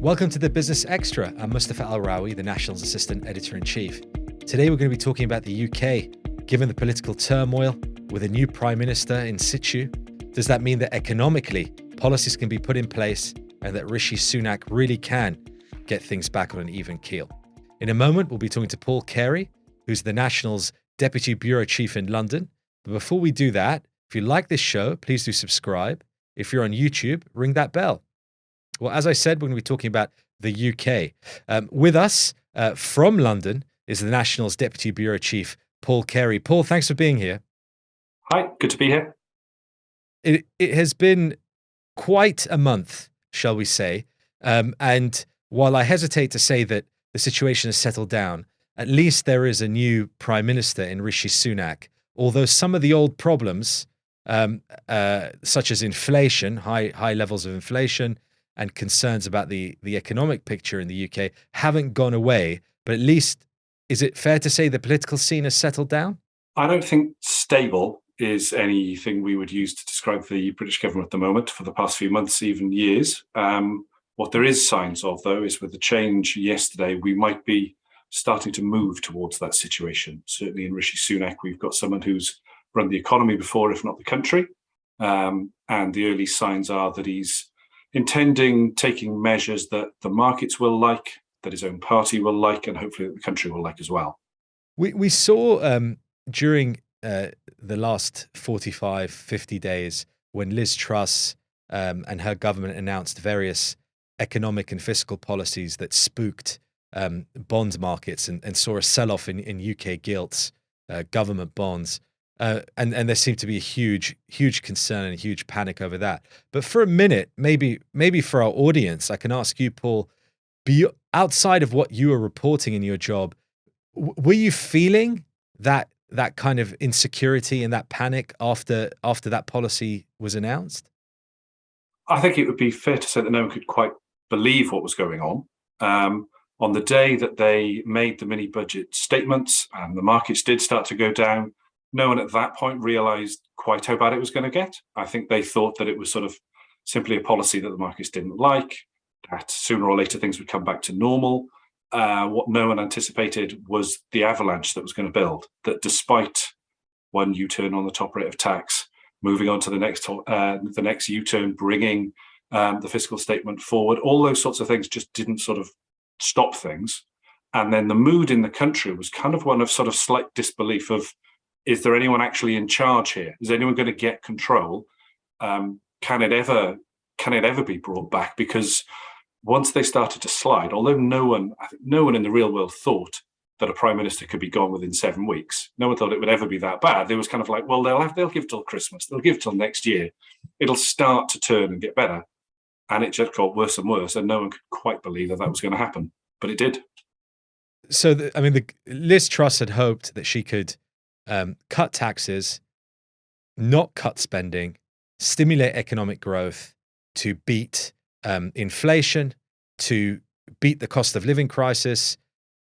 Welcome to the Business Extra. I'm Mustafa Al-Rawi, the National's Assistant Editor-in-Chief. Today we're going to be talking about the UK. Given the political turmoil, with a new Prime Minister in situ, does that mean that economically policies can be put in place and that Rishi Sunak really can get things back on an even keel? In a moment, we'll be talking to Paul Carey, who's the National's Deputy Bureau Chief in London. But before we do that, if you like this show, please do subscribe. If you're on YouTube, ring that bell. Well, as I said, we're going to be talking about the UK. With us from London is the National's Deputy Bureau Chief, Paul Carey. Paul, thanks for being here. Hi, good to be here. It has been quite a month, shall we say. And while I hesitate to say that the situation has settled down, at least there is a new Prime Minister in Rishi Sunak. Although some of the old problems, such as inflation, high levels of inflation, and concerns about the economic picture in the UK haven't gone away. But at least, is it fair to say the political scene has settled down? I don't think stable is anything we would use to describe the British government at the moment for the past few months, even years. What there is signs of, though, is with the change yesterday, we might be starting to move towards that situation. Certainly in Rishi Sunak, we've got someone who's run the economy before, if not the country. And the early signs are that he's taking measures that the markets will like, that his own party will like, and hopefully that the country will like as well. We saw during the last 45, 50 days when Liz Truss and her government announced various economic and fiscal policies that spooked bond markets and saw a sell-off in UK gilts, government bonds. And there seemed to be a huge concern and a huge panic over that. But for a minute, maybe for our audience, I can ask you, Paul, outside of what you were reporting in your job, were you feeling that kind of insecurity and that panic after that policy was announced? I think it would be fair to say that no one could quite believe what was going on. On the day that they made the mini budget statements and the markets did start to go down, no one at that point realised quite how bad it was going to get. I think they thought that it was sort of simply a policy that the markets didn't like, that sooner or later things would come back to normal. What no one anticipated was the avalanche that was going to build, that despite one U-turn on the top rate of tax, moving on to the next U-turn, bringing the fiscal statement forward, all those sorts of things just didn't sort of stop things. And then the mood in the country was kind of one of sort of slight disbelief of, is there anyone actually in charge here? Is anyone going to get control? Can it ever be brought back? Because once they started to slide, although no one in the real world thought that a prime minister could be gone within 7 weeks. No one thought it would ever be that bad. It was kind of like, well, they'll give till Christmas. They'll give till next year. It'll start to turn and get better. And it just got worse and worse. And no one could quite believe that was going to happen. But it did. So, Liz Truss had hoped that she could cut taxes, not cut spending, stimulate economic growth to beat inflation, to beat the cost of living crisis,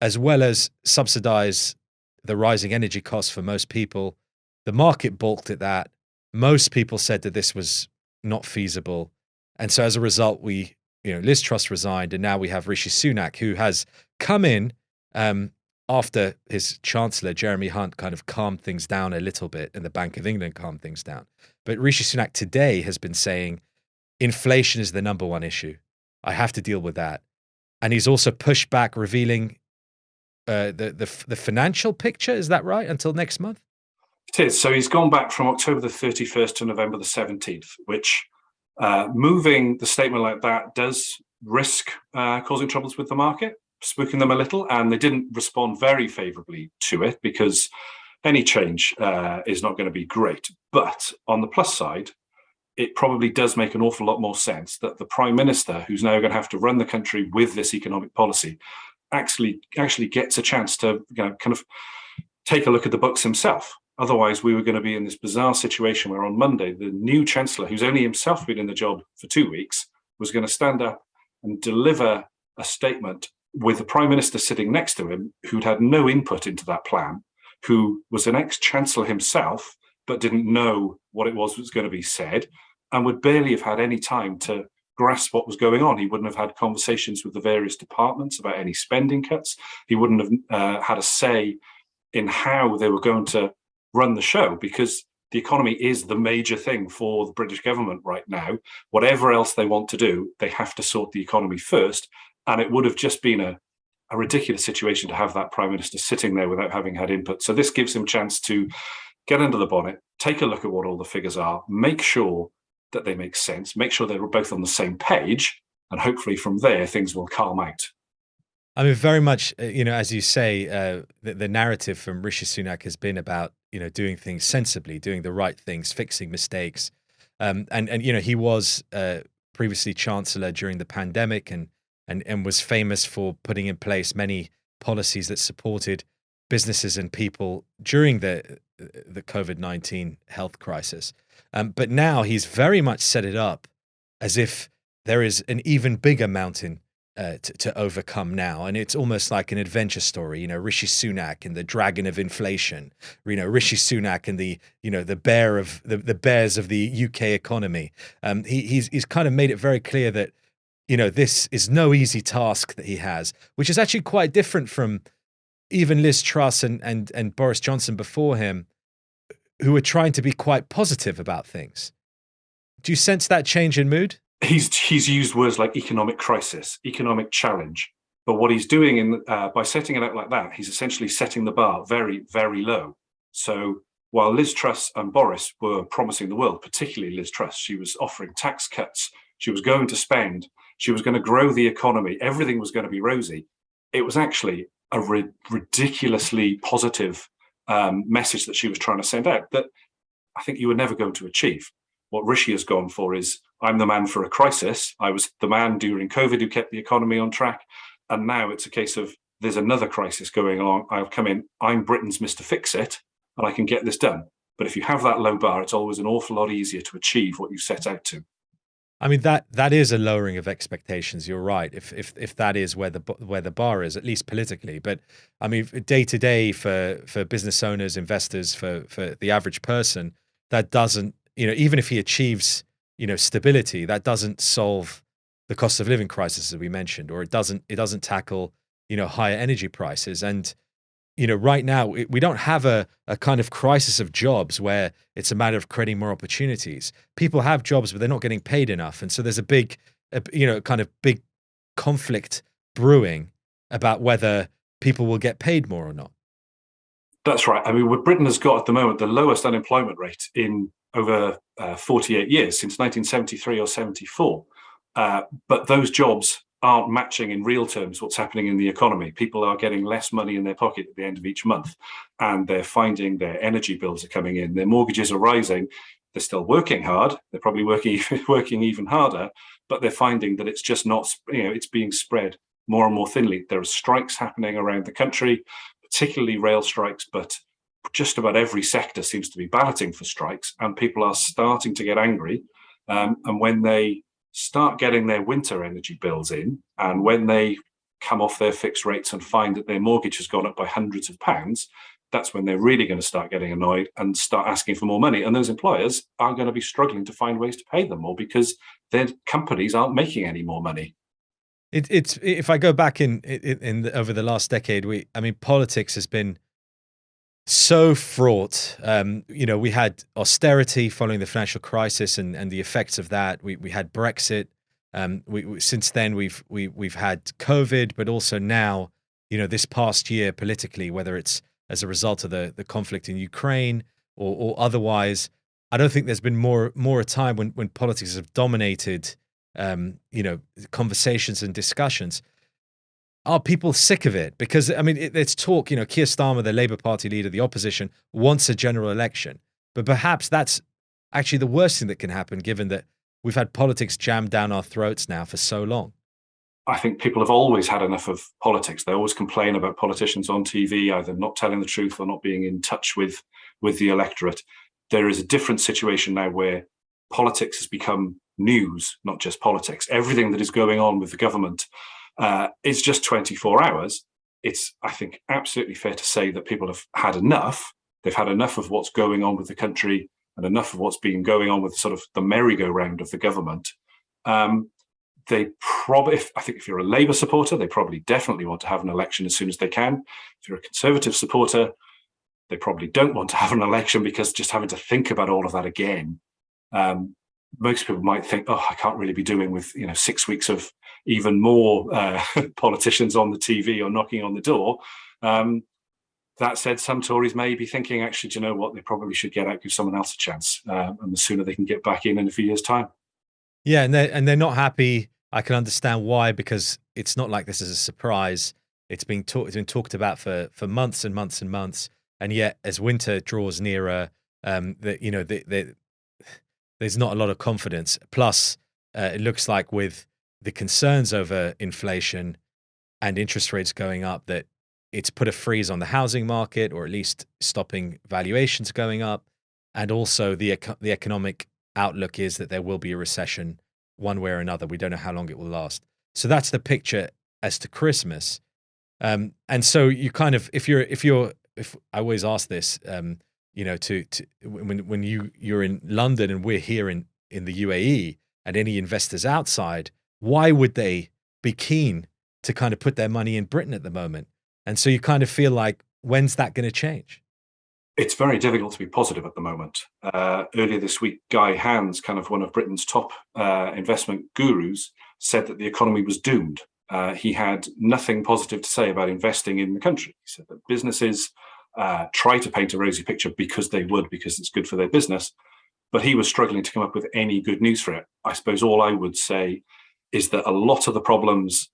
as well as subsidize the rising energy costs for most people. The market balked at that. Most people said that this was not feasible. And so as a result, Liz Truss resigned, and now we have Rishi Sunak, who has come in after his Chancellor, Jeremy Hunt, kind of calmed things down a little bit, and the Bank of England calmed things down. But Rishi Sunak today has been saying, inflation is the number one issue. I have to deal with that. And he's also pushed back, revealing the financial picture. Is that right? Until next month? It is. So he's gone back from October the 31st to November the 17th, which moving the statement like that does risk causing troubles with the market, spooking them a little. And they didn't respond very favourably to it because any change is not going to be great. But on the plus side, it probably does make an awful lot more sense that the Prime Minister, who's now going to have to run the country with this economic policy, actually gets a chance to kind of take a look at the books himself. Otherwise, we were going to be in this bizarre situation where on Monday, the new Chancellor, who's only himself been in the job for 2 weeks, was going to stand up and deliver a statement with the Prime Minister sitting next to him, who'd had no input into that plan, who was an ex-Chancellor himself, but didn't know what it was going to be said, and would barely have had any time to grasp what was going on. He wouldn't have had conversations with the various departments about any spending cuts. He wouldn't have had a say in how they were going to run the show, because the economy is the major thing for the British government right now. Whatever else they want to do, they have to sort the economy first. And it would have just been a ridiculous situation to have that Prime Minister sitting there without having had input. So this gives him a chance to get under the bonnet, take a look at what all the figures are, make sure that they make sense, make sure they're both on the same page, and hopefully from there things will calm out. I mean, very much, as you say, the narrative from Rishi Sunak has been about, doing things sensibly, doing the right things, fixing mistakes. And he was previously Chancellor during the pandemic and was famous for putting in place many policies that supported businesses and people during the COVID-19 health crisis. But now he's very much set it up as if there is an even bigger mountain to overcome now, and it's almost like an adventure story. Rishi Sunak and the dragon of inflation. Rishi Sunak and the bears of the UK economy. He's kind of made it very clear that this is no easy task that he has, which is actually quite different from even Liz Truss and Boris Johnson before him, who were trying to be quite positive about things. Do you sense that change in mood? He's used words like economic crisis, economic challenge. But what he's doing by setting it out like that, he's essentially setting the bar very, very low. So while Liz Truss and Boris were promising the world, particularly Liz Truss, she was offering tax cuts, she was going to spend, she was going to grow the economy, everything was going to be rosy. It was actually a ridiculously positive message that she was trying to send out that I think you were never going to achieve. What Rishi has gone for is, I'm the man for a crisis. I was the man during COVID who kept the economy on track. And now it's a case of, there's another crisis going along. I'll come in, I'm Britain's Mr. Fix-It, and I can get this done. But if you have that low bar, it's always an awful lot easier to achieve what you set out to. I mean, that is a lowering of expectations. You're right. If that is where the bar is, at least politically. But I mean, day to day for business owners, investors, for the average person, that doesn't, even if he achieves, stability, that doesn't solve the cost of living crisis that we mentioned, or it doesn't tackle, higher energy prices. And, right now we don't have a kind of crisis of jobs where it's a matter of creating more opportunities. People have jobs, but they're not getting paid enough. And so there's a big conflict brewing about whether people will get paid more or not. That's right. I mean, what Britain has got at the moment, the lowest unemployment rate in over 48 years, since 1973 or 74. But those jobs aren't matching in real terms what's happening in the economy. People are getting less money in their pocket at the end of each month, and they're finding their energy bills are coming in, their mortgages are rising. They're still working hard. They're probably working even harder, but they're finding that it's just not, it's being spread more and more thinly. There are strikes happening around the country, particularly rail strikes, but just about every sector seems to be balloting for strikes, and people are starting to get angry. And when they start getting their winter energy bills in, and when they come off their fixed rates and find that their mortgage has gone up by hundreds of pounds, that's when they're really going to start getting annoyed and start asking for more money. And those employers are going to be struggling to find ways to pay them more because their companies aren't making any more money. It's if I go back in over the last decade, politics has been so fraught. We had austerity following the financial crisis and the effects of that. We had Brexit. Since then we've had COVID, but also now, this past year politically, whether it's as a result of the conflict in Ukraine or otherwise, I don't think there's been more a time when politics have dominated, conversations and discussions. Are people sick of it? Because, it's talk, Keir Starmer, the Labour Party leader, the opposition, wants a general election. But perhaps that's actually the worst thing that can happen, given that we've had politics jammed down our throats now for so long. I think people have always had enough of politics. They always complain about politicians on TV, either not telling the truth or not being in touch with the electorate. There is a different situation now where politics has become news, not just politics. Everything that is going on with the government is just 24 hours. It's, I think, absolutely fair to say that people have had enough. They've had enough of what's going on with the country and enough of what's been going on with sort of the merry-go-round of the government. They probably, I think if you're a Labour supporter, they probably definitely want to have an election as soon as they can. If you're a Conservative supporter, they probably don't want to have an election because just having to think about all of that again. Most people might think, oh, I can't really be doing with 6 weeks of even more politicians on the TV or knocking on the door. That said, some Tories may be thinking, actually, do you know what? They probably should get out, give someone else a chance, and the sooner they can get back in a few years' time. Yeah, and they're not happy. I can understand why, because it's not like this is a surprise. It's been talked about for months and months and months, and yet as winter draws nearer, there's not a lot of confidence. Plus, it looks like with the concerns over inflation and interest rates going up, that it's put a freeze on the housing market, or at least stopping valuations going up. And also the economic outlook is that there will be a recession one way or another. We don't know how long it will last. So that's the picture as to Christmas. And so you kind of, if I always ask this, when you're in London and we're here in the UAE, and any investors outside, why would they be keen to kind of put their money in Britain at the moment? And so you kind of feel like, when's that going to change? It's very difficult to be positive at the moment. Earlier this week, Guy Hans, kind of one of Britain's top investment gurus, said that the economy was doomed. He had nothing positive to say about investing in the country. He said that businesses try to paint a rosy picture because it's good for their business. But he was struggling to come up with any good news for it. I suppose all I would say is that a lot of the problems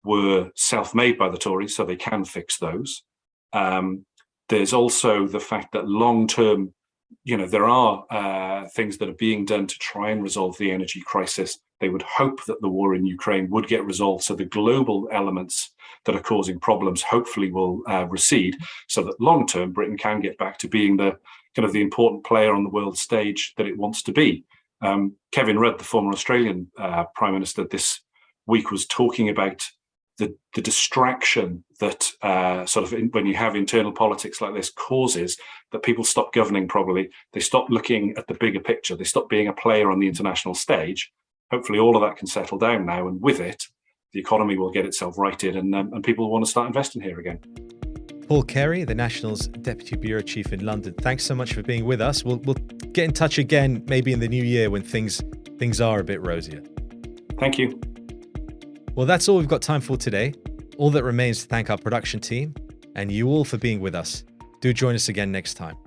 were self-made by the Tories, so they can fix those. There's also the fact that long-term, there are things that are being done to try and resolve the energy crisis. They would hope that the war in Ukraine would get resolved, so the global elements that are causing problems hopefully will recede, so that long-term Britain can get back to being the kind of the important player on the world stage that it wants to be. Kevin Rudd, the former Australian Prime Minister, this week was talking about the distraction that when you have internal politics like this causes, that people stop governing properly. They stop looking at the bigger picture. They stop being a player on the international stage. Hopefully all of that can settle down now. And with it, the economy will get itself righted and people will want to start investing here again. Paul Carey, the National's Deputy Bureau Chief in London, thanks so much for being with us. We'll get in touch again, maybe in the new year when things are a bit rosier. Thank you. Well, that's all we've got time for today. All that remains to thank our production team and you all for being with us. Do join us again next time.